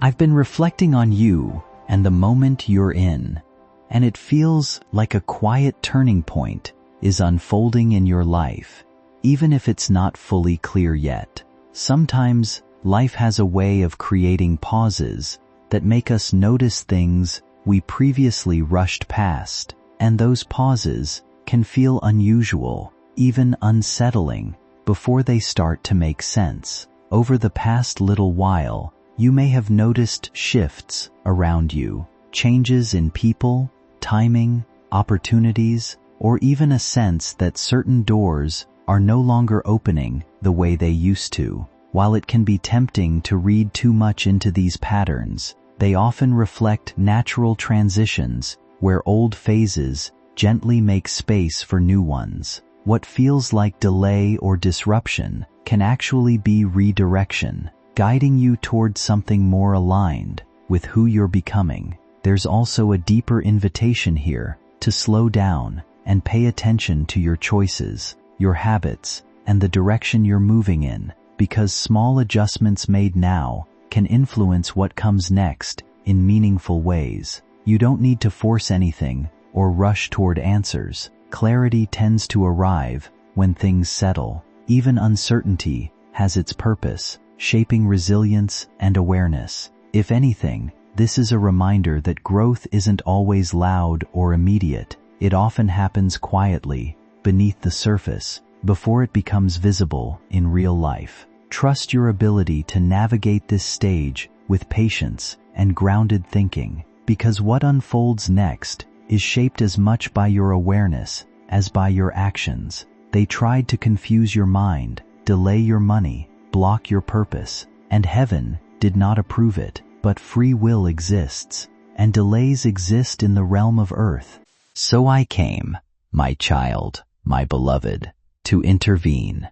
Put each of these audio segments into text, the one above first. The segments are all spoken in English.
I've been reflecting on you and the moment you're in, and it feels like a quiet turning point is unfolding in your life, even if it's not fully clear yet. Sometimes life has a way of creating pauses that make us notice things we previously rushed past, and those pauses can feel unusual, even unsettling, before they start to make sense. Over the past little while, you may have noticed shifts around you, changes in people, timing, opportunities, or even a sense that certain doors are no longer opening the way they used to. While it can be tempting to read too much into these patterns, they often reflect natural transitions where old phases gently make space for new ones. What feels like delay or disruption can actually be redirection, guiding you towards something more aligned with who you're becoming. There's also a deeper invitation here to slow down and pay attention to your choices, your habits, and the direction you're moving in, because small adjustments made now can influence what comes next in meaningful ways. You don't need to force anything or rush toward answers. Clarity tends to arrive when things settle. Even uncertainty has its purpose, shaping resilience and awareness. If anything, this is a reminder that growth isn't always loud or immediate. It often happens quietly, beneath the surface, before it becomes visible in real life. Trust your ability to navigate this stage with patience and grounded thinking, because what unfolds next is shaped as much by your awareness as by your actions. They tried to confuse your mind, delay your money, block your purpose, and heaven did not approve it. But free will exists, and delays exist in the realm of earth. So I came, my child, my beloved, to intervene.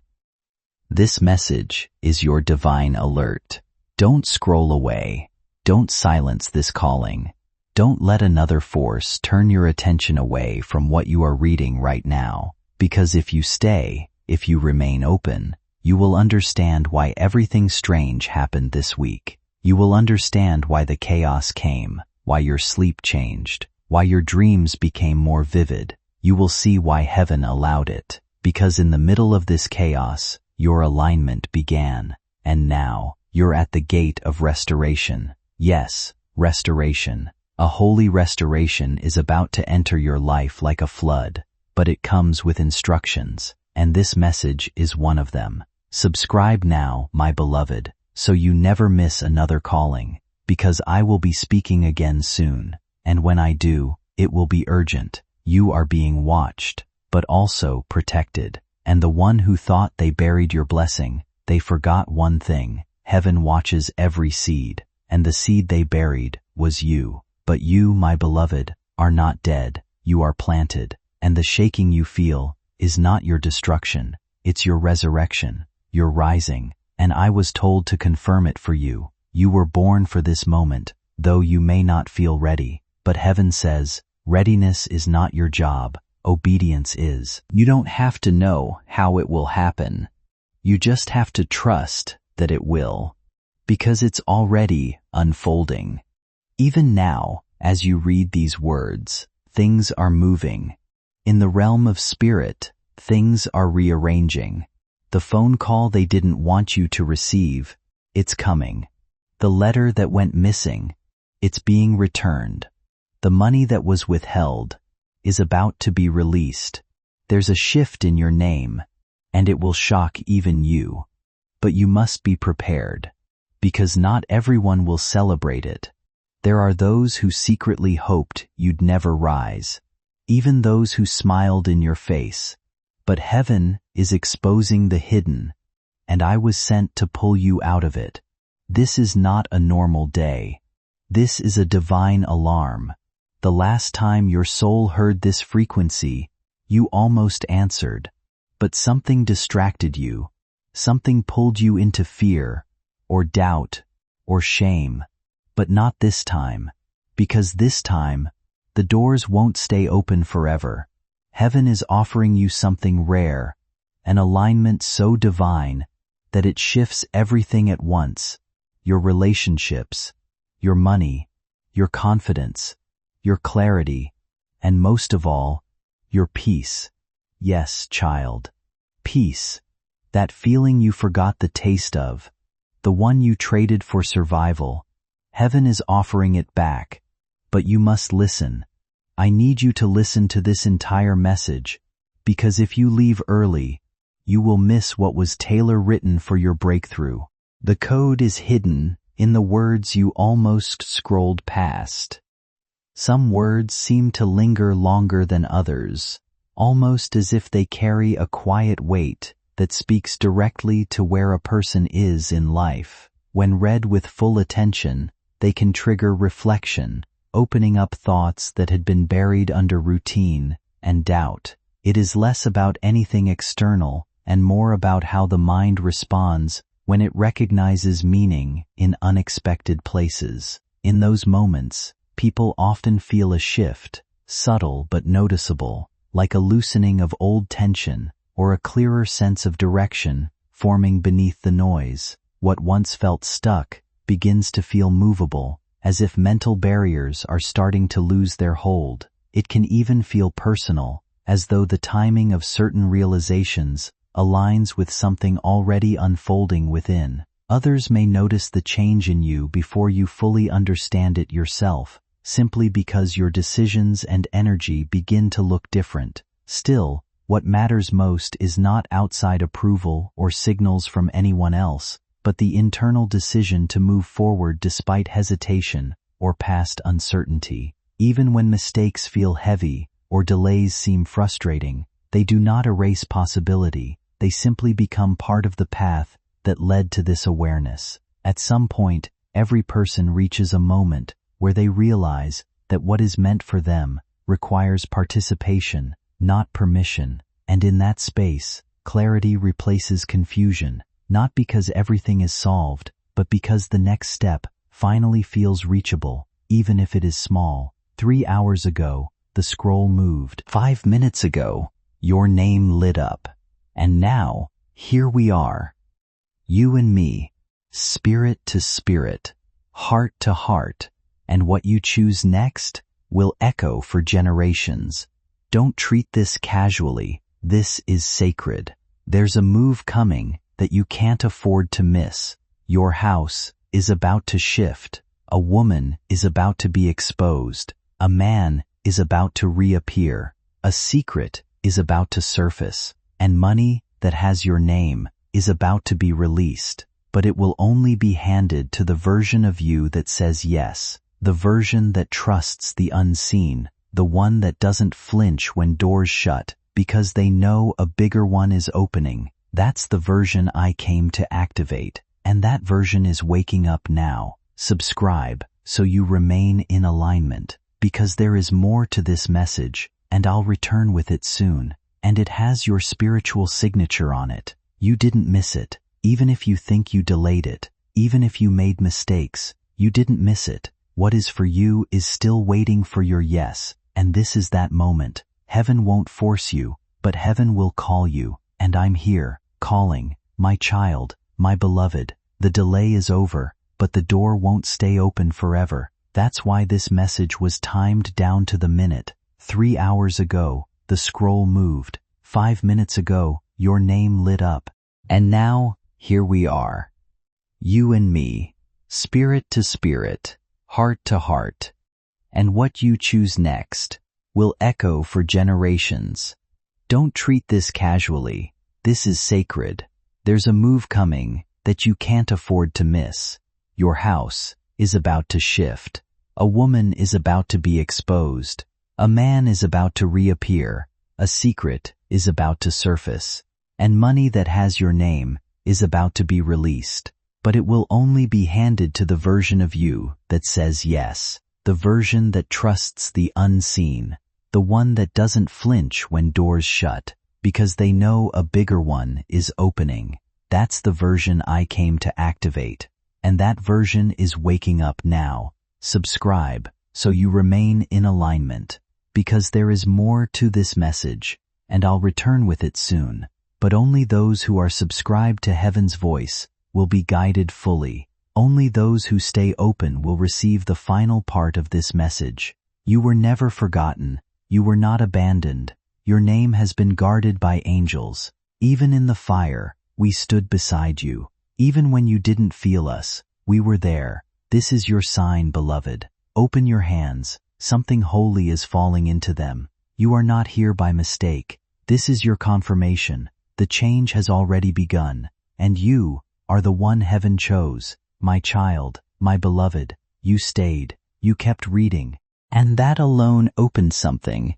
This message is your divine alert. Don't scroll away. Don't silence this calling. Don't let another force turn your attention away from what you are reading right now, because if you stay, if you remain open, you will understand why everything strange happened this week. You will understand why the chaos came, why your sleep changed, why your dreams became more vivid. You will see why heaven allowed it, because in the middle of this chaos, your alignment began, and now you're at the gate of restoration. Yes, restoration. A holy restoration is about to enter your life like a flood, but it comes with instructions, and this message is one of them. Subscribe now, my beloved, so you never miss another calling, because I will be speaking again soon, and when I do, it will be urgent. You are being watched, but also protected, and the one who thought they buried your blessing, they forgot one thing: heaven watches every seed, and the seed they buried was you. But you, my beloved, are not dead. You are planted, and the shaking you feel is not your destruction. It's your resurrection. You're rising, and I was told to confirm it for you. You were born for this moment, though you may not feel ready. But heaven says, readiness is not your job, obedience is. You don't have to know how it will happen. You just have to trust that it will, because it's already unfolding. Even now, as you read these words, things are moving. In the realm of spirit, things are rearranging. The phone call they didn't want you to receive, it's coming. The letter that went missing, it's being returned. The money that was withheld is about to be released. There's a shift in your name, and it will shock even you. But you must be prepared, because not everyone will celebrate it. There are those who secretly hoped you'd never rise, even those who smiled in your face. But heaven is exposing the hidden, and I was sent to pull you out of it. This is not a normal day. This is a divine alarm. The last time your soul heard this frequency, you almost answered, but something distracted you. Something pulled you into fear, or doubt, or shame. But not this time, because this time, the doors won't stay open forever. Heaven is offering you something rare, an alignment so divine that it shifts everything at once: your relationships, your money, your confidence, your clarity, and most of all, your peace. Yes, child, peace. That feeling you forgot the taste of, the one you traded for survival. Heaven is offering it back, but you must listen. I need you to listen to this entire message, because if you leave early, you will miss what was tailor-written for your breakthrough. The code is hidden in the words you almost scrolled past. Some words seem to linger longer than others, almost as if they carry a quiet weight that speaks directly to where a person is in life. When read with full attention, they can trigger reflection, opening up thoughts that had been buried under routine and doubt. It is less about anything external and more about how the mind responds when it recognizes meaning in unexpected places. In those moments, people often feel a shift, subtle but noticeable, like a loosening of old tension or a clearer sense of direction forming beneath the noise. What once felt stuck begins to feel movable, as if mental barriers are starting to lose their hold. It can even feel personal, as though the timing of certain realizations aligns with something already unfolding within. Others may notice the change in you before you fully understand it yourself, simply because your decisions and energy begin to look different. Still, what matters most is not outside approval or signals from anyone else, but the internal decision to move forward despite hesitation or past uncertainty. Even when mistakes feel heavy or delays seem frustrating, they do not erase possibility. They simply become part of the path that led to this awareness. At some point, every person reaches a moment where they realize that what is meant for them requires participation, not permission. And in that space, clarity replaces confusion, not because everything is solved, but because the next step finally feels reachable, even if it is small. 3 hours ago, the scroll moved. 5 minutes ago, your name lit up. And now, here we are. You and me, spirit to spirit, heart to heart, and what you choose next will echo for generations. Don't treat this casually. This is sacred. There's a move coming that you can't afford to miss. Your house is about to shift. A woman is about to be exposed. A man is about to reappear. A secret is about to surface. And money that has your name is about to be released. But it will only be handed to the version of you that says yes. The version that trusts the unseen. The one that doesn't flinch when doors shut, because they know a bigger one is opening. That's the version I came to activate, and that version is waking up now. Subscribe so you remain in alignment, because there is more to this message, and I'll return with it soon. And it has your spiritual signature on it. You didn't miss it. Even if you think you delayed it, even if you made mistakes, you didn't miss it. What is for you is still waiting for your yes, and this is that moment. Heaven won't force you, but heaven will call you, and I'm here, calling, my child, my beloved. The delay is over, but the door won't stay open forever. That's why this message was timed down to the minute. 3 hours ago, the scroll moved. 5 minutes ago, your name lit up. And now, here we are. You and me, spirit to spirit, heart to heart. And what you choose next will echo for generations. Don't treat this casually. This is sacred. There's a move coming that you can't afford to miss. Your house is about to shift. A woman is about to be exposed. A man is about to reappear. A secret is about to surface. And money that has your name is about to be released. But it will only be handed to the version of you that says yes. The version that trusts the unseen. The one that doesn't flinch when doors shut, because they know a bigger one is opening. That's the version I came to activate. And that version is waking up now. Subscribe so you remain in alignment, because there is more to this message, and I'll return with it soon. But only those who are subscribed to heaven's voice will be guided fully. Only those who stay open will receive the final part of this message. You were never forgotten. You were not abandoned. Your name has been guarded by angels. Even in the fire, we stood beside you. Even when you didn't feel us, we were there. This is your sign, beloved. Open your hands. Something holy is falling into them. You are not here by mistake. This is your confirmation. The change has already begun. And you are the one heaven chose. My child, my beloved, you stayed. You kept reading. And that alone opened something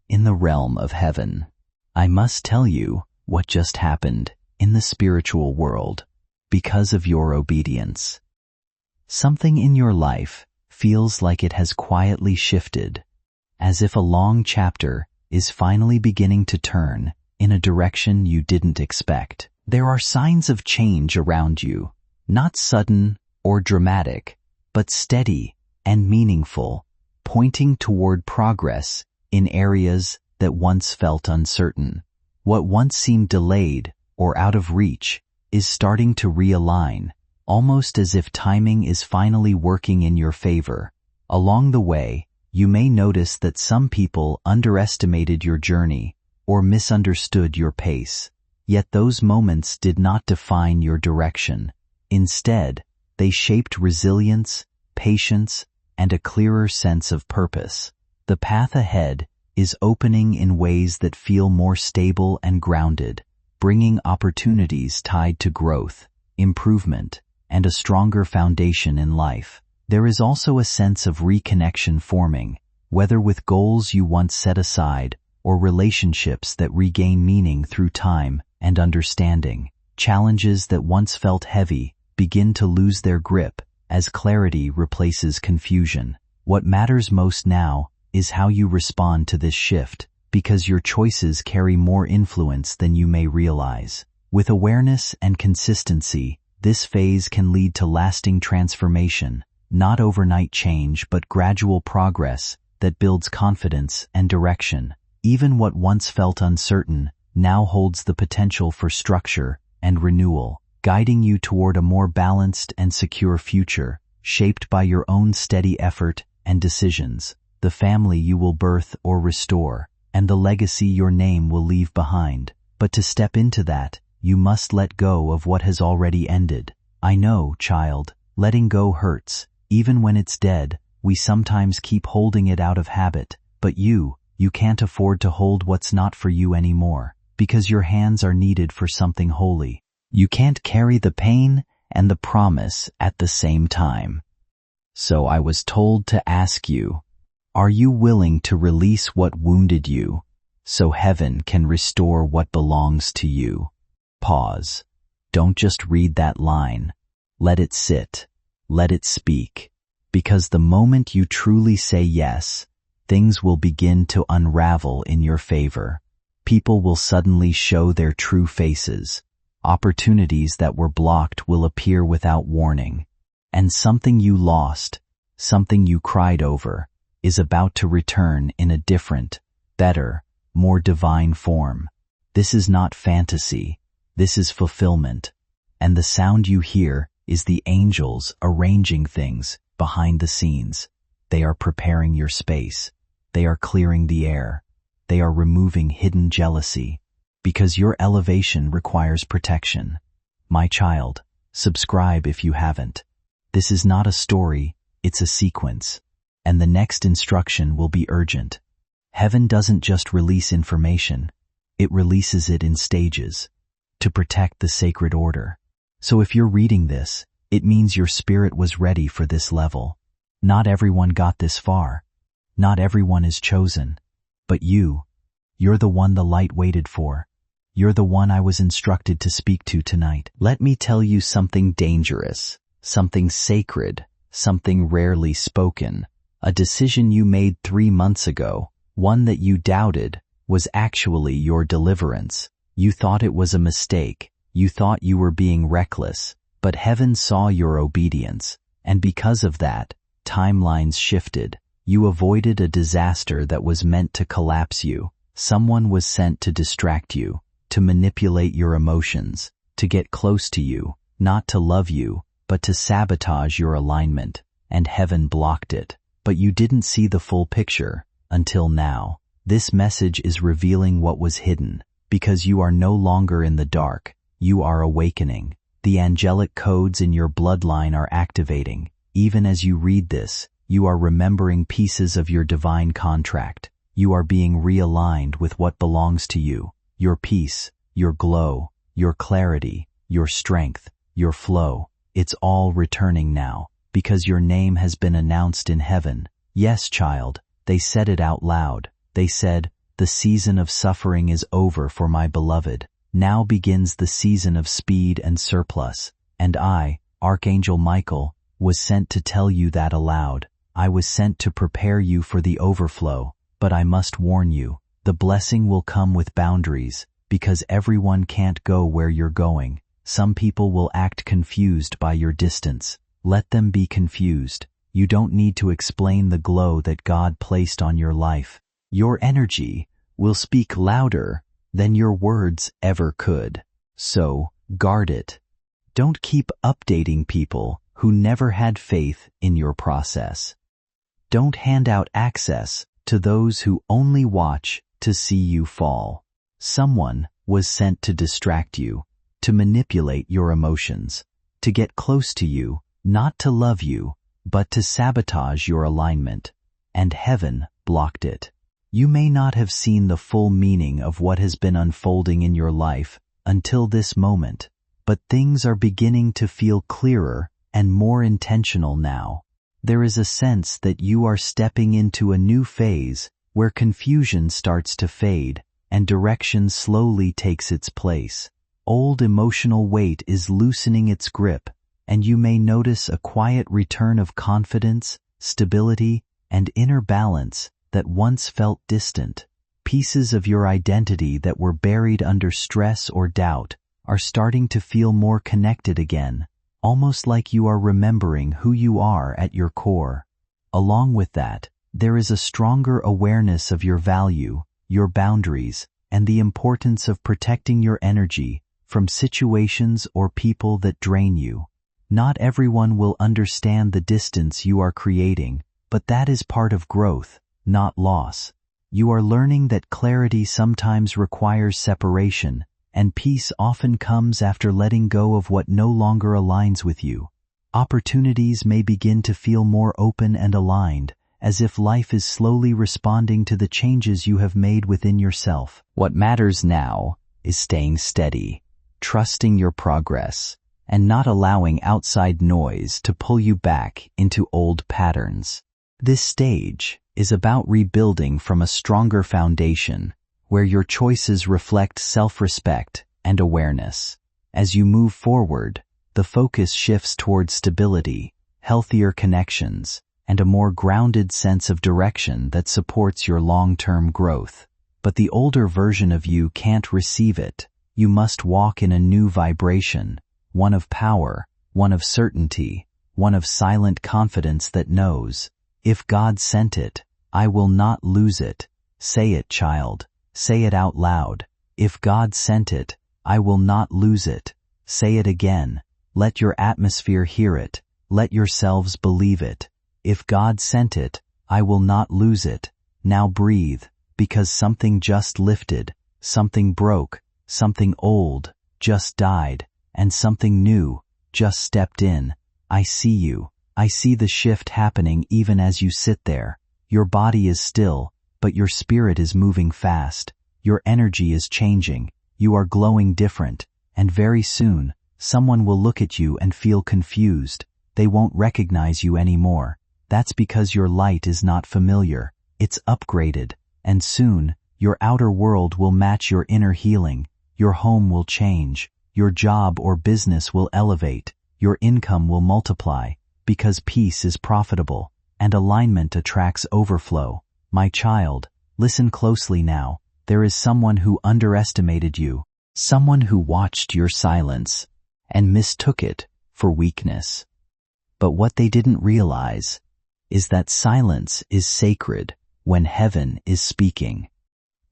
in the realm of heaven. I must tell you what just happened in the spiritual world because of your obedience. Something in your life feels like it has quietly shifted, as if a long chapter is finally beginning to turn in a direction you didn't expect. There are signs of change around you, not sudden or dramatic, but steady and meaningful, pointing toward progress in areas that once felt uncertain. What once seemed delayed or out of reach is starting to realign, almost as if timing is finally working in your favor. Along the way, you may notice that some people underestimated your journey or misunderstood your pace. Yet those moments did not define your direction. Instead, they shaped resilience, patience, and a clearer sense of purpose. The path ahead is opening in ways that feel more stable and grounded, bringing opportunities tied to growth, improvement, and a stronger foundation in life. There is also a sense of reconnection forming, whether with goals you once set aside or relationships that regain meaning through time and understanding. Challenges that once felt heavy begin to lose their grip as clarity replaces confusion. What matters most now is how you respond to this shift, because your choices carry more influence than you may realize. With awareness and consistency, this phase can lead to lasting transformation, not overnight change but gradual progress that builds confidence and direction. Even what once felt uncertain now holds the potential for structure and renewal, guiding you toward a more balanced and secure future, shaped by your own steady effort and decisions, the family you will birth or restore, and the legacy your name will leave behind. But to step into that, you must let go of what has already ended. I know, child, letting go hurts. Even when it's dead, we sometimes keep holding it out of habit. But you can't afford to hold what's not for you anymore, because your hands are needed for something holy. You can't carry the pain and the promise at the same time. So I was told to ask you, are you willing to release what wounded you so heaven can restore what belongs to you? Pause. Don't just read that line. Let it sit. Let it speak. Because the moment you truly say yes, things will begin to unravel in your favor. People will suddenly show their true faces. Opportunities that were blocked will appear without warning. And something you lost, something you cried over, is about to return in a different, better, more divine form. This is not fantasy. This is fulfillment. And the sound you hear is the angels arranging things behind the scenes. They are preparing your space. They are clearing the air. They are removing hidden jealousy, because your elevation requires protection. My child, subscribe if you haven't. This is not a story, it's a sequence. And the next instruction will be urgent. Heaven doesn't just release information, it releases it in stages, to protect the sacred order. So if you're reading this, it means your spirit was ready for this level. Not everyone got this far. Not everyone is chosen. But you're the one the light waited for. You're the one I was instructed to speak to tonight. Let me tell you something dangerous, something sacred, something rarely spoken. A decision you made 3 months ago, one that you doubted, was actually your deliverance. You thought it was a mistake. You thought you were being reckless. But heaven saw your obedience, and because of that, timelines shifted. You avoided a disaster that was meant to collapse you. Someone was sent to distract you, to manipulate your emotions, to get close to you, not to love you, but to sabotage your alignment, and heaven blocked it. But you didn't see the full picture until now. This message is revealing what was hidden, because you are no longer in the dark, you are awakening. The angelic codes in your bloodline are activating. Even as you read this, you are remembering pieces of your divine contract. You are being realigned with what belongs to you. Your peace, your glow, your clarity, your strength, your flow. It's all returning now, because your name has been announced in heaven. Yes, child, they said it out loud. They said, "The season of suffering is over for my beloved. Now begins the season of speed and surplus." And I, Archangel Michael, was sent to tell you that aloud. I was sent to prepare you for the overflow. But I must warn you, the blessing will come with boundaries, because everyone can't go where you're going. Some people will act confused by your distance. Let them be confused. You don't need to explain the glow that God placed on your life. Your energy will speak louder than your words ever could. So, guard it. Don't keep updating people who never had faith in your process. Don't hand out access to those who only watch to see you fall. Someone was sent to distract you, to manipulate your emotions, to get close to you, not to love you, but to sabotage your alignment. And heaven blocked it. You may not have seen the full meaning of what has been unfolding in your life until this moment, but things are beginning to feel clearer and more intentional now. There is a sense that you are stepping into a new phase where confusion starts to fade and direction slowly takes its place. Old emotional weight is loosening its grip, and you may notice a quiet return of confidence, stability, and inner balance that once felt distant. Pieces of your identity that were buried under stress or doubt are starting to feel more connected again, almost like you are remembering who you are at your core. Along with that, there is a stronger awareness of your value, your boundaries, and the importance of protecting your energy from situations or people that drain you. Not everyone will understand the distance you are creating, but that is part of growth, not loss. You are learning that clarity sometimes requires separation, and peace often comes after letting go of what no longer aligns with you. Opportunities may begin to feel more open and aligned, as if life is slowly responding to the changes you have made within yourself. What matters now is staying steady, trusting your progress, and not allowing outside noise to pull you back into old patterns. This stage is about rebuilding from a stronger foundation, where your choices reflect self-respect and awareness. As you move forward, the focus shifts towards stability, healthier connections, and a more grounded sense of direction that supports your long-term growth. But the older version of you can't receive it. You must walk in a new vibration, one of power, one of certainty, one of silent confidence that knows, if God sent it, I will not lose it. Say it, child. Say it out loud. If God sent it, I will not lose it. Say it again. Let your atmosphere hear it. Let yourselves believe it. If God sent it, I will not lose it. Now breathe, because something just lifted, something broke, something old just died, and something new just stepped in. I see you. I see the shift happening even as you sit there. Your body is still, but your spirit is moving fast. Your energy is changing. You are glowing different, and very soon, someone will look at you and feel confused. They won't recognize you anymore. That's because your light is not familiar. It's upgraded, and soon, your outer world will match your inner healing. Your home will change. Your job or business will elevate. Your income will multiply, because peace is profitable, and alignment attracts overflow. My child, listen closely now. There is someone who underestimated you, someone who watched your silence and mistook it for weakness. But what they didn't realize is that silence is sacred when heaven is speaking.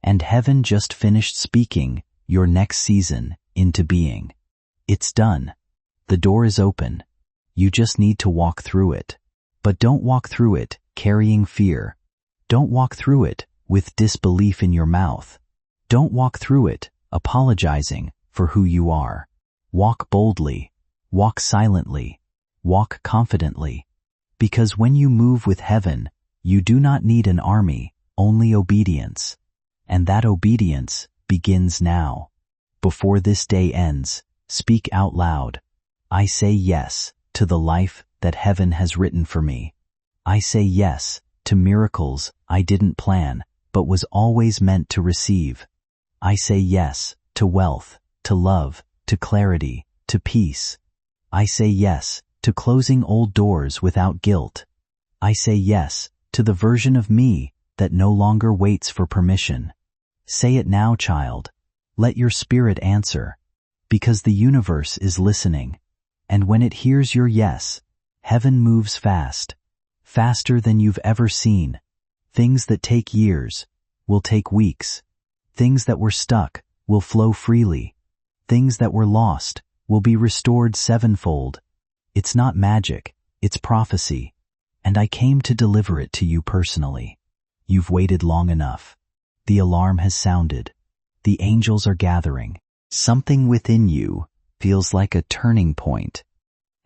And heaven just finished speaking your next season into being. It's done. The door is open. You just need to walk through it. But don't walk through it carrying fear. Don't walk through it with disbelief in your mouth. Don't walk through it apologizing for who you are. Walk boldly. Walk silently. Walk confidently. Because when you move with heaven, you do not need an army, only obedience. And that obedience begins now. Before this day ends, speak out loud. I say yes to the life that heaven has written for me. I say yes to miracles I didn't plan, but was always meant to receive. I say yes to wealth, to love, to clarity, to peace. I say yes to closing old doors without guilt. I say yes to the version of me that no longer waits for permission. Say it now, child. Let your spirit answer, because the universe is listening. And when it hears your yes, heaven moves fast, faster than you've ever seen. Things that take years will take weeks. Things that were stuck will flow freely. Things that were lost will be restored sevenfold. It's not magic, it's prophecy. And I came to deliver it to you personally. You've waited long enough. The alarm has sounded. The angels are gathering. Something within you feels like a turning point,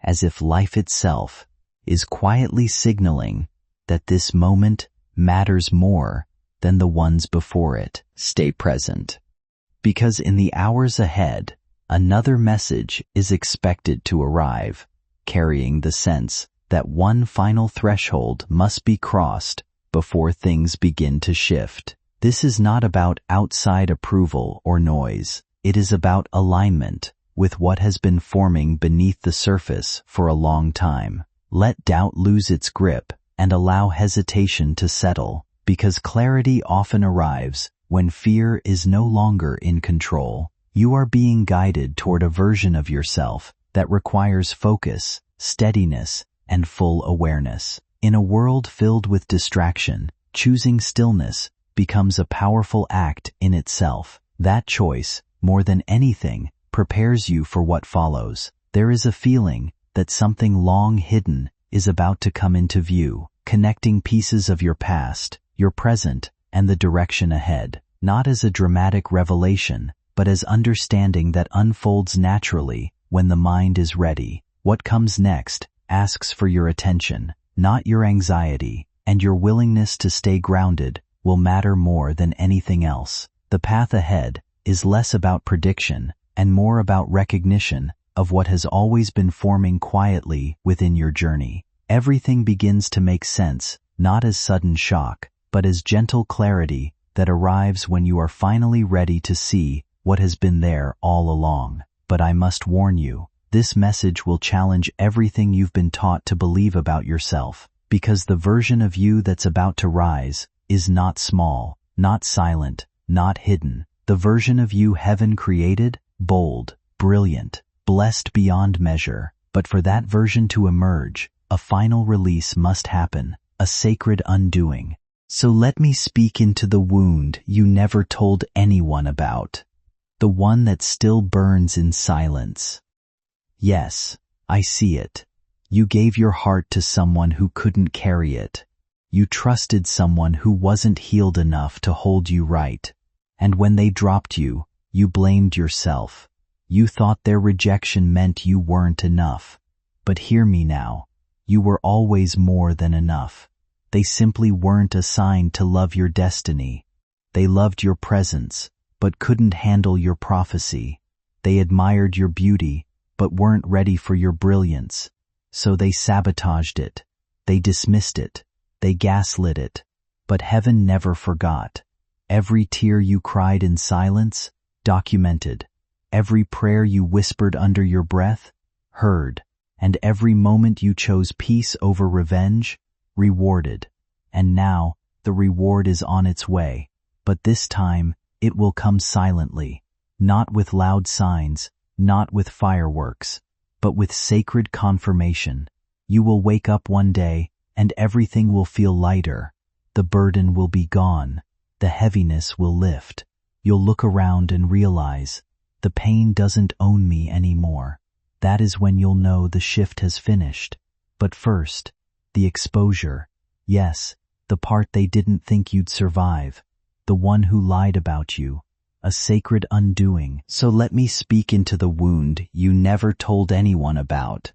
as if life itself is quietly signaling that this moment matters more than the ones before it. Stay present, because in the hours ahead, another message is expected to arrive, carrying the sense that one final threshold must be crossed before things begin to shift. This is not about outside approval or noise. It is about alignment with what has been forming beneath the surface for a long time. Let doubt lose its grip and allow hesitation to settle, because clarity often arrives when fear is no longer in control. You are being guided toward a version of yourself that requires focus, steadiness, and full awareness. In a world filled with distraction, choosing stillness becomes a powerful act in itself. That choice, more than anything, prepares you for what follows. There is a feeling that something long hidden is about to come into view, connecting pieces of your past, your present, and the direction ahead, not as a dramatic revelation, but as understanding that unfolds naturally when the mind is ready. What comes next asks for your attention, not your anxiety, and your willingness to stay grounded will matter more than anything else. The path ahead is less about prediction and more about recognition of what has always been forming quietly within your journey. Everything begins to make sense, not as sudden shock, but as gentle clarity that arrives when you are finally ready to see what has been there all along. But I must warn you, this message will challenge everything you've been taught to believe about yourself, because the version of you that's about to rise is not small, not silent, not hidden. The version of you heaven created, bold, brilliant, blessed beyond measure. But for that version to emerge, a final release must happen, a sacred undoing. So let me speak into the wound you never told anyone about, the one that still burns in silence. Yes, I see it. You gave your heart to someone who couldn't carry it. You trusted someone who wasn't healed enough to hold you right. And when they dropped you, you blamed yourself. You thought their rejection meant you weren't enough. But hear me now. You were always more than enough. They simply weren't assigned to love your destiny. They loved your presence, but couldn't handle your prophecy. They admired your beauty, but weren't ready for your brilliance. So they sabotaged it. They dismissed it. They gaslit it. But heaven never forgot. Every tear you cried in silence, documented. Every prayer you whispered under your breath, heard. And every moment you chose peace over revenge, rewarded. And now, the reward is on its way. But this time, it will come silently. Not with loud signs, not with fireworks, but with sacred confirmation. You will wake up one day, and everything will feel lighter. The burden will be gone. The heaviness will lift. You'll look around and realize, the pain doesn't own me anymore. that is when you'll know the shift has finished. But first, the exposure. Yes, the part they didn't think you'd survive. The one who lied about you. A sacred undoing. So let me speak into the wound you never told anyone about.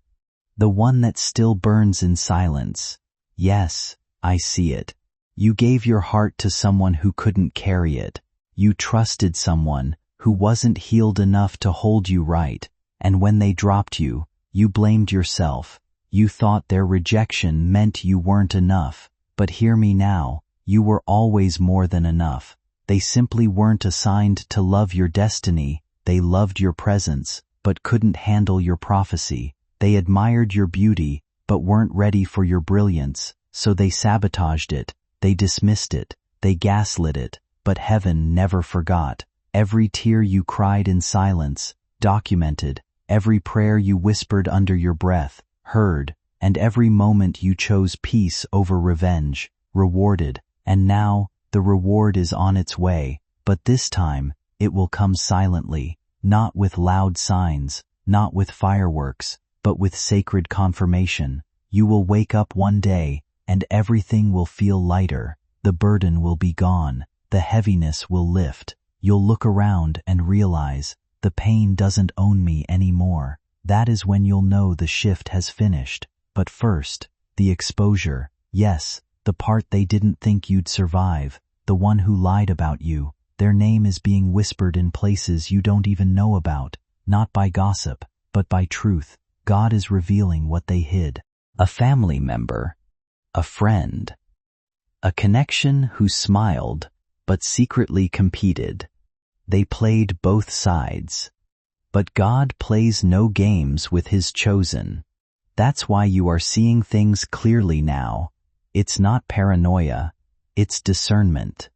The one that still burns in silence. Yes, I see it. You gave your heart to someone who couldn't carry it. You trusted someone who wasn't healed enough to hold you right. And when they dropped you, you blamed yourself. You thought their rejection meant you weren't enough. But hear me now, you were always more than enough. They simply weren't assigned to love your destiny. They loved your presence, but couldn't handle your prophecy. They admired your beauty, but weren't ready for your brilliance, so they sabotaged it. They dismissed it. They gaslit it. But heaven never forgot. Every tear you cried in silence, documented. Every prayer you whispered under your breath, heard. And every moment you chose peace over revenge, rewarded. And now, the reward is on its way. But this time, it will come silently. Not with loud signs, not with fireworks, but with sacred confirmation. You will wake up one day, and everything will feel lighter. The burden will be gone. The heaviness will lift. You'll look around and realize, the pain doesn't own me anymore. That is when you'll know the shift has finished. But first, the exposure. Yes, the part they didn't think you'd survive. The one who lied about you. Their name is being whispered in places you don't even know about. Not by gossip, but by truth. God is revealing what they hid. A family member. A friend. A connection who smiled, but secretly competed. They played both sides. But God plays no games with His chosen. That's why you are seeing things clearly now. It's not paranoia, it's discernment.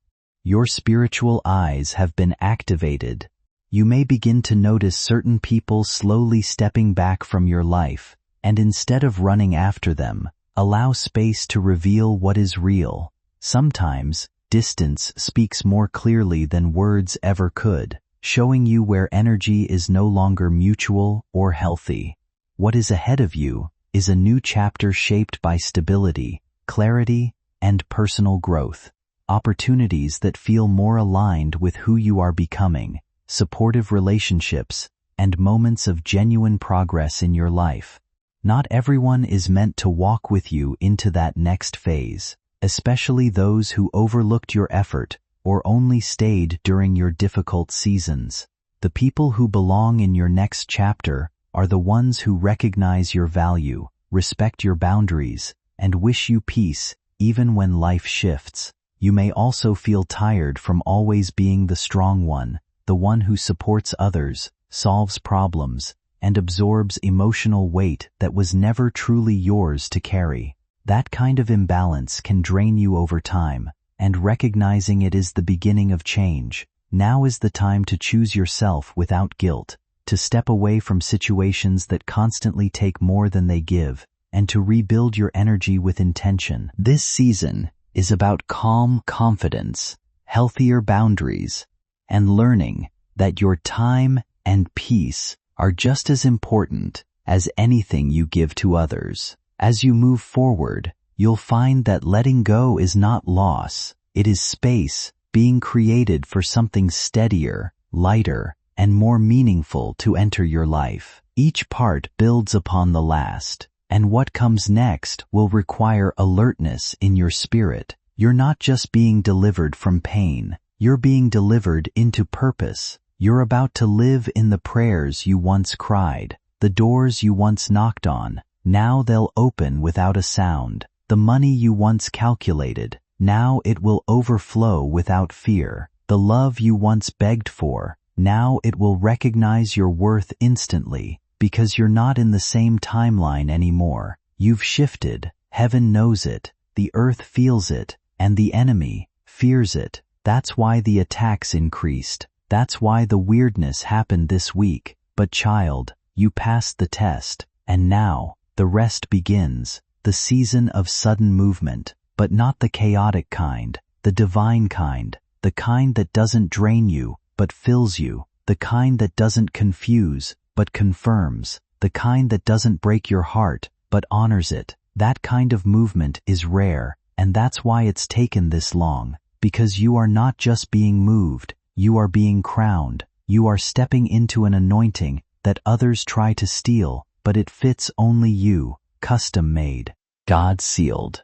Your spiritual eyes have been activated. You may begin to notice certain people slowly stepping back from your life, and instead of running after them, allow space to reveal what is real. Sometimes, distance speaks more clearly than words ever could, showing you where energy is no longer mutual or healthy. What is ahead of you is a new chapter shaped by stability, clarity, and personal growth. Opportunities that feel more aligned with who you are becoming, supportive relationships, and moments of genuine progress in your life. Not everyone is meant to walk with you into that next phase, especially those who overlooked your effort or only stayed during your difficult seasons. The people who belong in your next chapter are the ones who recognize your value, respect your boundaries, and wish you peace even when life shifts. You may also feel tired from always being the strong one, the one who supports others, solves problems, and absorbs emotional weight that was never truly yours to carry. That kind of imbalance can drain you over time, and recognizing it is the beginning of change. Now is the time to choose yourself without guilt, to step away from situations that constantly take more than they give, and to rebuild your energy with intention. This season is about calm confidence, healthier boundaries, and learning that your time and peace are just as important as anything you give to others. As you move forward, you'll find that letting go is not loss. It is space being created for something steadier, lighter, and more meaningful to enter your life. Each part builds upon the last, and what comes next will require alertness in your spirit. You're not just being delivered from pain, you're being delivered into purpose. You're about to live in the prayers you once cried, the doors you once knocked on. Now they'll open without a sound. The money you once calculated, now it will overflow without fear. The love you once begged for, now it will recognize your worth instantly, because you're not in the same timeline anymore. You've shifted. Heaven knows it, the earth feels it, and the enemy fears it. That's why the attacks increased. That's why the weirdness happened this week. But child, you passed the test, and now, the rest begins, the season of sudden movement, but not the chaotic kind, the divine kind, the kind that doesn't drain you, but fills you, the kind that doesn't confuse, but confirms. the kind that doesn't break your heart, but honors it. That kind of movement is rare, and that's why it's taken this long, because you are not just being moved, you are being crowned. You are stepping into an anointing that others try to steal, but it fits only you, custom made. God sealed.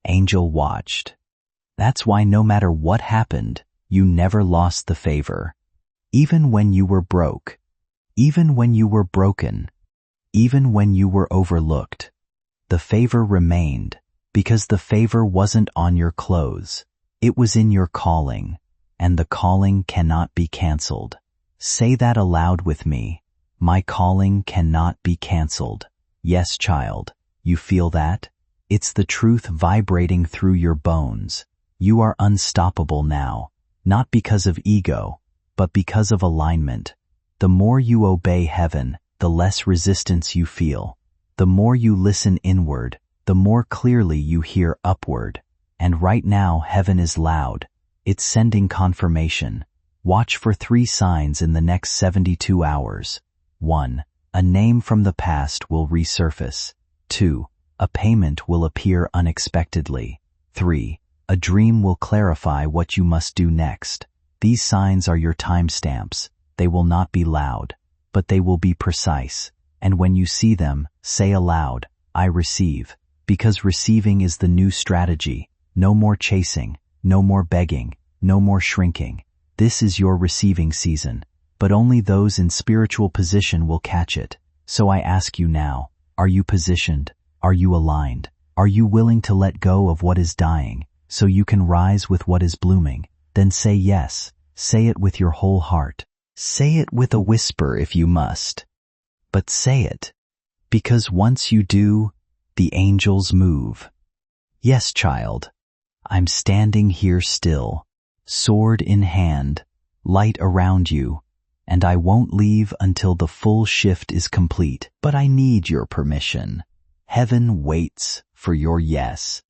Angel watched. That's why no matter what happened, you never lost the favor. Even when you were broke, even when you were broken, even when you were overlooked, the favor remained, because the favor wasn't on your clothes. It was in your calling, and the calling cannot be canceled. Say that aloud with me. My calling cannot be canceled. Yes, child, you feel that? It's the truth vibrating through your bones. You are unstoppable now, not because of ego, but because of alignment. The more you obey heaven, the less resistance you feel. The more you listen inward, the more clearly you hear upward. And right now heaven is loud. It's sending confirmation. Watch for 3 signs in the next 72 hours. 1. A name from the past will resurface. 2. A payment will appear unexpectedly. 3. A dream will clarify what you must do next. These signs are your timestamps. They will not be loud, but they will be precise. And when you see them, say aloud, I receive. Because receiving is the new strategy. No more chasing, no more begging, no more shrinking. This is your receiving season, but only those in spiritual position will catch it. So I ask you now, are you positioned? Are you aligned? Are you willing to let go of what is dying, so you can rise with what is blooming? Then say yes. Say it with your whole heart. Say it with a whisper if you must. But say it, because once you do, the angels move. Yes, child, I'm standing here still, sword in hand, light around you, and I won't leave until the full shift is complete. But I need your permission. Heaven waits for your yes.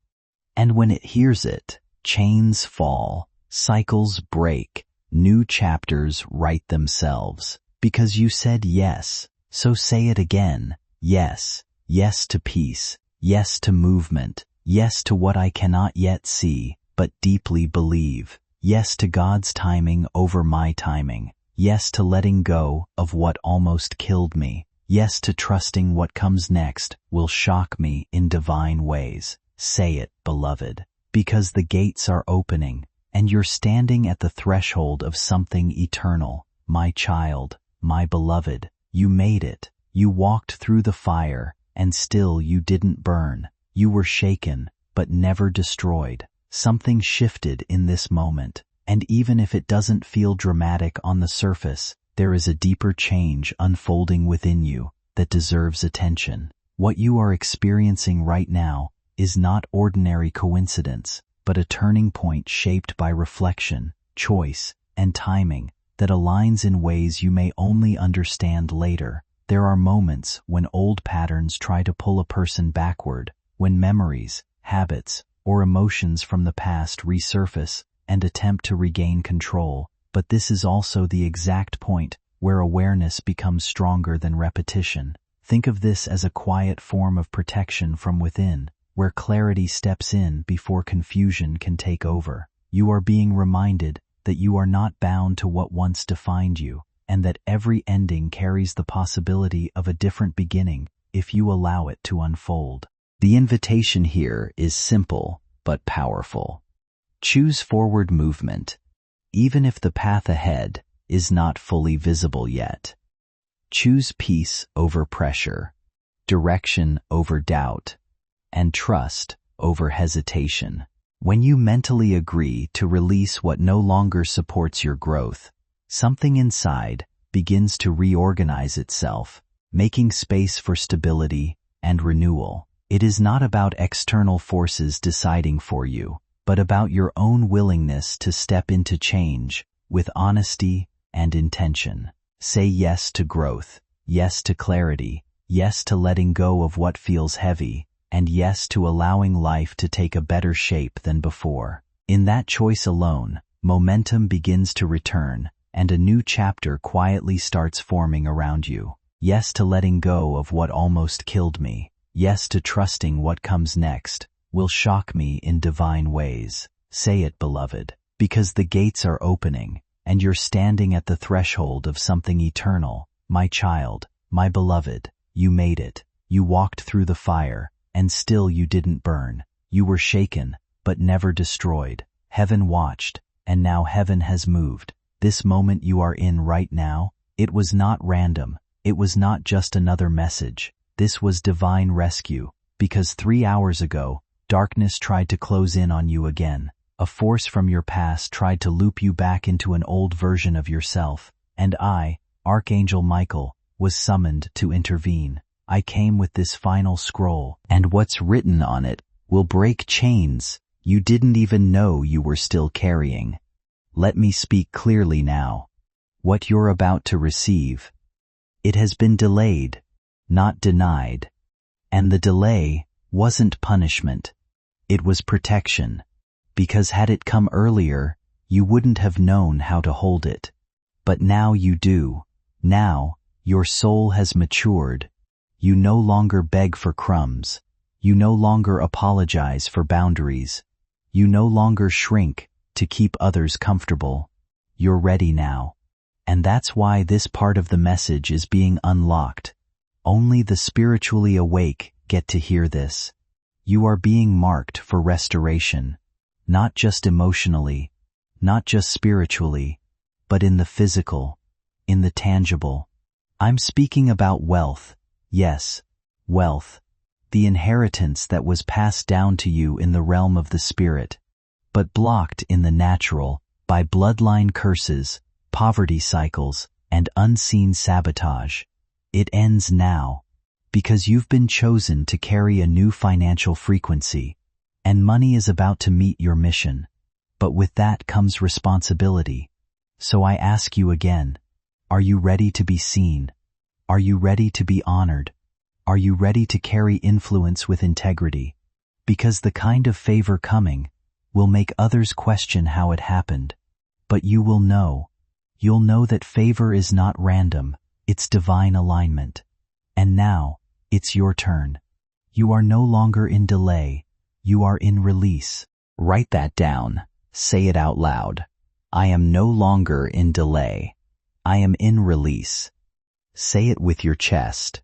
And when it hears it, chains fall, cycles break, new chapters write themselves. Because you said yes, so say it again. Yes, yes to peace, yes to movement, yes to what I cannot yet see, but deeply believe. Yes to God's timing over my timing. Yes to letting go of what almost killed me. Yes to trusting what comes next will shock me in divine ways. Say it, beloved, because the gates are opening, and you're standing at the threshold of something eternal. My child, my beloved, you made it. You walked through the fire, and still you didn't burn. You were shaken, but never destroyed. Something shifted in this moment, and even if it doesn't feel dramatic on the surface, there is a deeper change unfolding within you that deserves attention. What you are experiencing right now is not ordinary coincidence, but a turning point shaped by reflection, choice, and timing that aligns in ways you may only understand later. There are moments when old patterns try to pull a person backward, when memories, habits, or emotions from the past resurface and attempt to regain control. But this is also the exact point where awareness becomes stronger than repetition. Think of this as a quiet form of protection from within, where clarity steps in before confusion can take over. You are being reminded that you are not bound to what once defined you, and that every ending carries the possibility of a different beginning if you allow it to unfold. The invitation here is simple but powerful. Choose forward movement, even if the path ahead is not fully visible yet. Choose peace over pressure, direction over doubt, and trust over hesitation. When you mentally agree to release what no longer supports your growth, something inside begins to reorganize itself, making space for stability and renewal. It is not about external forces deciding for you, but about your own willingness to step into change with honesty and intention. Say yes to growth, yes to clarity, yes to letting go of what feels heavy, and yes to allowing life to take a better shape than before. In that choice alone, momentum begins to return, and a new chapter quietly starts forming around you. Yes to letting go of what almost killed me. Yes to trusting what comes next will shock me in divine ways. Say it, beloved, because the gates are opening, and you're standing at the threshold of something eternal. My child, my beloved, you made it. You walked through the fire, and still you didn't burn. You were shaken, but never destroyed. Heaven watched, and now heaven has moved. This moment you are in right now, it was not random. It was not just another message. This was divine rescue, because 3 hours ago, darkness tried to close in on you again. A force from your past tried to loop you back into an old version of yourself, and I, Archangel Michael, was summoned to intervene. I came with this final scroll, and what's written on it will break chains you didn't even know you were still carrying. Let me speak clearly now. What you're about to receive, it has been delayed, not denied. And the delay wasn't punishment. It was protection. Because had it come earlier, you wouldn't have known how to hold it. But now you do. Now, your soul has matured. You no longer beg for crumbs. You no longer apologize for boundaries. You no longer shrink to keep others comfortable. You're ready now. And that's why this part of the message is being unlocked. Only the spiritually awake get to hear this. You are being marked for restoration. Not just emotionally, not just spiritually, but in the physical, in the tangible. I'm speaking about wealth. Yes, wealth. The inheritance that was passed down to you in the realm of the spirit, but blocked in the natural by bloodline curses, poverty cycles, and unseen sabotage. It ends now, because you've been chosen to carry a new financial frequency, and money is about to meet your mission. But with that comes responsibility. So I ask you again, are you ready to be seen? Are you ready to be honored? Are you ready to carry influence with integrity? Because the kind of favor coming will make others question how it happened. But you will know. You'll know that favor is not random, it's divine alignment. And now, it's your turn. You are no longer in delay, you are in release. Write that down. Say it out loud. I am no longer in delay. I am in release. Say it with your chest.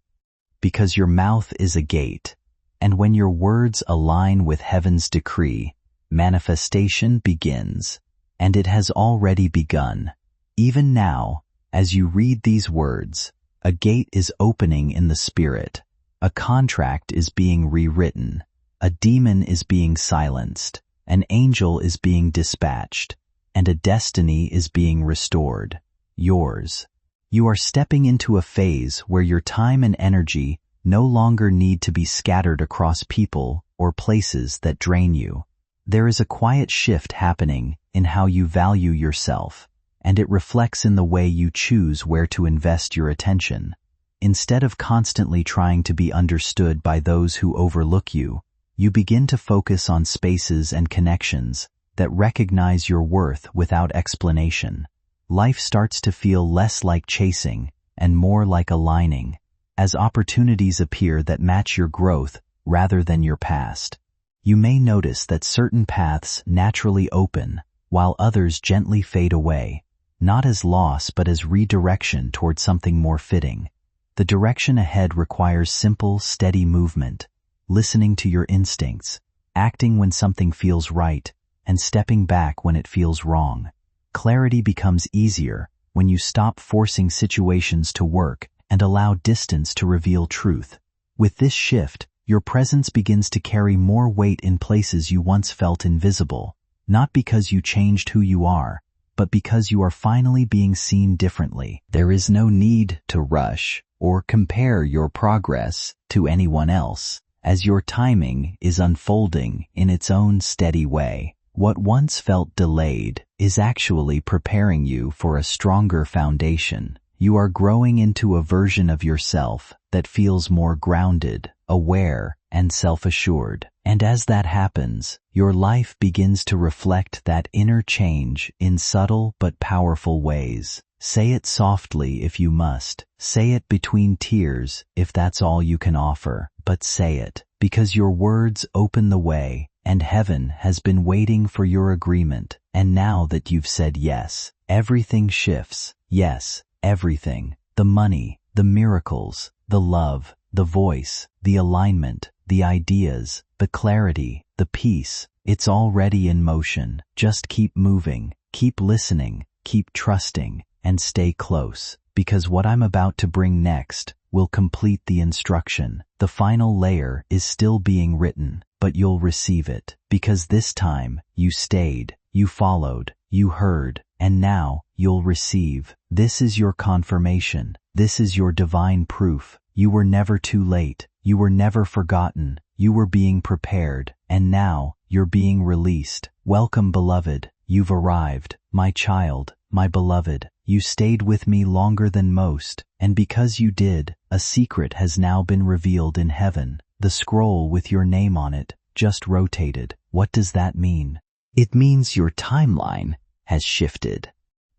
Because your mouth is a gate, and when your words align with heaven's decree, manifestation begins, and it has already begun. Even now, as you read these words, a gate is opening in the spirit, a contract is being rewritten, a demon is being silenced, an angel is being dispatched, and a destiny is being restored. Yours. You are stepping into a phase where your time and energy no longer need to be scattered across people or places that drain you. There is a quiet shift happening in how you value yourself, and it reflects in the way you choose where to invest your attention. Instead of constantly trying to be understood by those who overlook you, you begin to focus on spaces and connections that recognize your worth without explanation. Life starts to feel less like chasing and more like aligning, as opportunities appear that match your growth rather than your past. You may notice that certain paths naturally open, while others gently fade away, not as loss but as redirection toward something more fitting. The direction ahead requires simple, steady movement, listening to your instincts, acting when something feels right, and stepping back when it feels wrong. Clarity becomes easier when you stop forcing situations to work and allow distance to reveal truth. With this shift, your presence begins to carry more weight in places you once felt invisible, not because you changed who you are, but because you are finally being seen differently. There is no need to rush or compare your progress to anyone else, as your timing is unfolding in its own steady way. What once felt delayed is actually preparing you for a stronger foundation. You are growing into a version of yourself that feels more grounded, aware, and self-assured. And as that happens, your life begins to reflect that inner change in subtle but powerful ways. Say it softly if you must. Say it between tears if that's all you can offer. But say it, because your words open the way, and heaven has been waiting for your agreement. And now that you've said yes, everything shifts. Yes, everything. The money, the miracles, the love, the voice, the alignment, the ideas, the clarity, the peace. It's already in motion. Just keep moving, keep listening, keep trusting, and stay close, because what I'm about to bring next will complete the instruction. The final layer is still being written, but you'll receive it, because this time you stayed, you followed, you heard, and now you'll receive. This is your confirmation. This is your divine proof. You were never too late. You were never forgotten. You were being prepared, and now you're being released. Welcome, beloved. You've arrived, my child, my beloved. You stayed with me longer than most, and because you did, a secret has now been revealed in heaven. The scroll with your name on it just rotated. What does that mean? It means your timeline has shifted.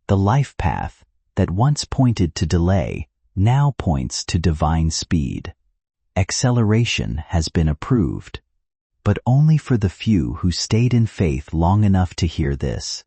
The life path that once pointed to delay now points to divine speed. Acceleration has been approved, but only for the few who stayed in faith long enough to hear this.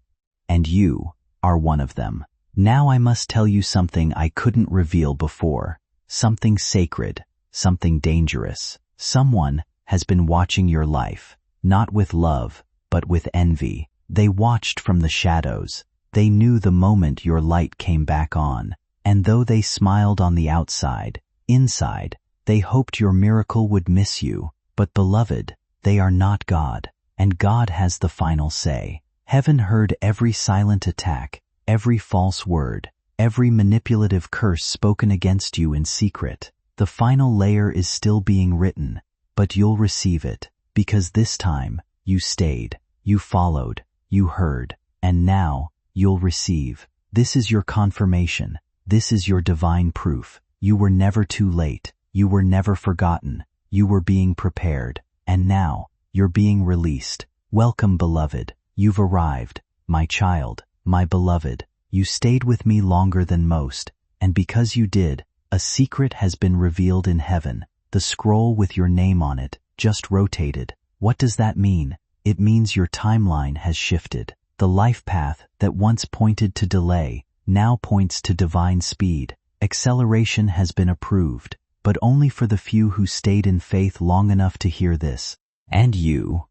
And you are one of them. Now I must tell you something I couldn't reveal before. Something sacred, something dangerous. Someone has been watching your life, not with love, but with envy. They watched from the shadows. They knew the moment your light came back on, and though they smiled on the outside, inside, they hoped your miracle would miss you. But beloved, they are not God, and God has the final say. Heaven heard every silent attack, every false word, every manipulative curse spoken against you in secret. The final layer is still being written, but you'll receive it, because this time, you stayed, you followed, you heard, and now, you'll receive. This is your confirmation. This is your divine proof. You were never too late. You were never forgotten. You were being prepared. And now, you're being released. Welcome, beloved. You've arrived, my child, my beloved. You stayed with me longer than most, and because you did, a secret has been revealed in heaven. The scroll with your name on it just rotated. What does that mean? It means your timeline has shifted. The life path that once pointed to delay now points to divine speed. Acceleration has been approved, but only for the few who stayed in faith long enough to hear this. And you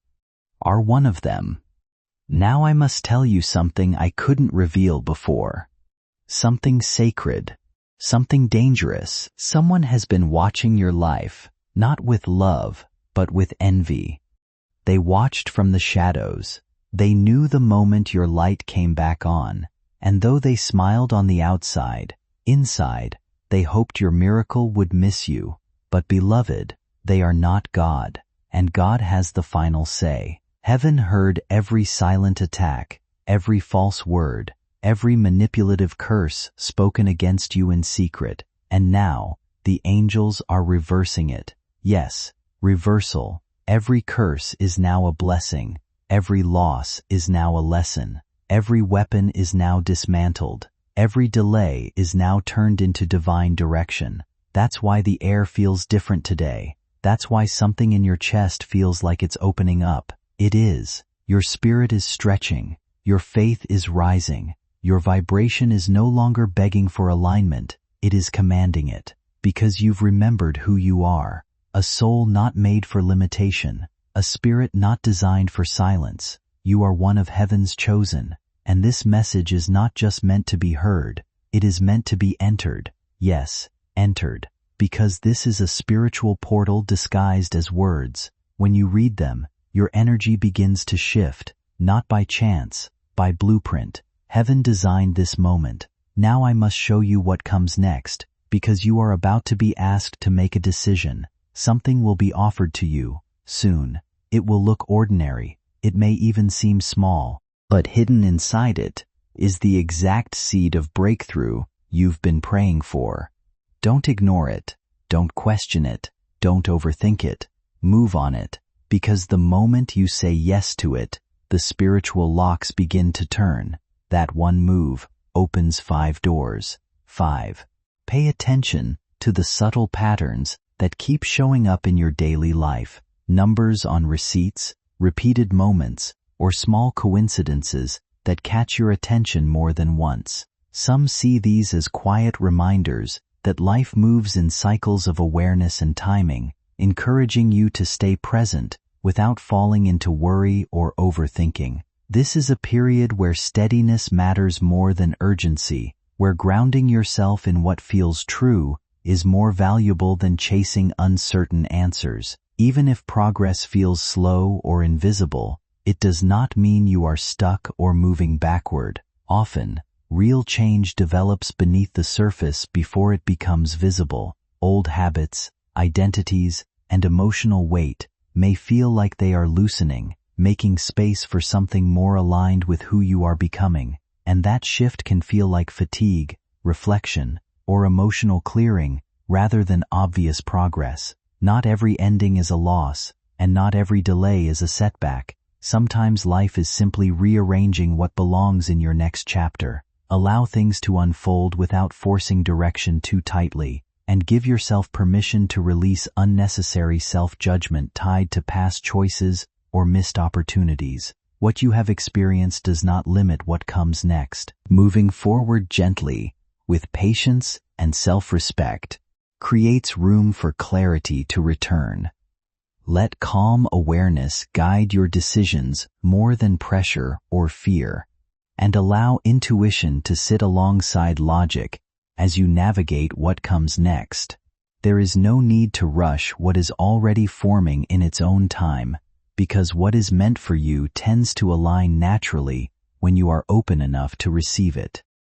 are one of them. Now I must tell you something I couldn't reveal before. Something sacred, something dangerous. Someone has been watching your life, not with love, but with envy. They watched from the shadows. They knew the moment your light came back on, and though they smiled on the outside, inside, they hoped your miracle would miss you. But beloved, they are not God, and God has the final say. Heaven heard every silent attack, every false word, every manipulative curse spoken against you in secret, and now, the angels are reversing it. Yes, reversal. Every curse is now a blessing. Every loss is now a lesson. Every weapon is now dismantled. Every delay is now turned into divine direction. That's why the air feels different today. That's why something in your chest feels like it's opening up. It is. Your spirit is stretching. Your faith is rising. Your vibration is no longer begging for alignment. It is commanding it. Because you've remembered who you are. A soul not made for limitation. A spirit not designed for silence. You are one of heaven's chosen. And this message is not just meant to be heard. It is meant to be entered. Yes, entered. Because this is a spiritual portal disguised as words. When you read them, your energy begins to shift, not by chance, by blueprint. Heaven designed this moment. Now I must show you what comes next, because you are about to be asked to make a decision. Something will be offered to you, soon. It will look ordinary. It may even seem small, but hidden inside it is the exact seed of breakthrough you've been praying for. Don't ignore it. Don't question it. Don't overthink it. Move on it. Because the moment you say yes to it, the spiritual locks begin to turn. That one move, opens 5 doors. 5. Pay attention to the subtle patterns that keep showing up in your daily life. Numbers on receipts, repeated moments, or small coincidences that catch your attention more than once. Some see these as quiet reminders that life moves in cycles of awareness and timing, encouraging you to stay present without falling into worry or overthinking. This is a period where steadiness matters more than urgency, where grounding yourself in what feels true is more valuable than chasing uncertain answers. Even if progress feels slow or invisible, it does not mean you are stuck or moving backward. Often, real change develops beneath the surface before it becomes visible. Old habits, identities, and emotional weight may feel like they are loosening, making space for something more aligned with who you are becoming. And that shift can feel like fatigue, reflection, or emotional clearing rather than obvious progress. Not every ending is a loss, and not every delay is a setback. Sometimes life is simply rearranging what belongs in your next chapter. Allow things to unfold without forcing direction too tightly, and give yourself permission to release unnecessary self-judgment tied to past choices or missed opportunities. What you have experienced does not limit what comes next. Moving forward gently, with patience and self-respect, creates room for clarity to return. Let calm awareness guide your decisions more than pressure or fear, and allow intuition to sit alongside logic as you navigate what comes next. There is no need to rush what is already forming in its own time, because what is meant for you tends to align naturally when you are open enough to receive it.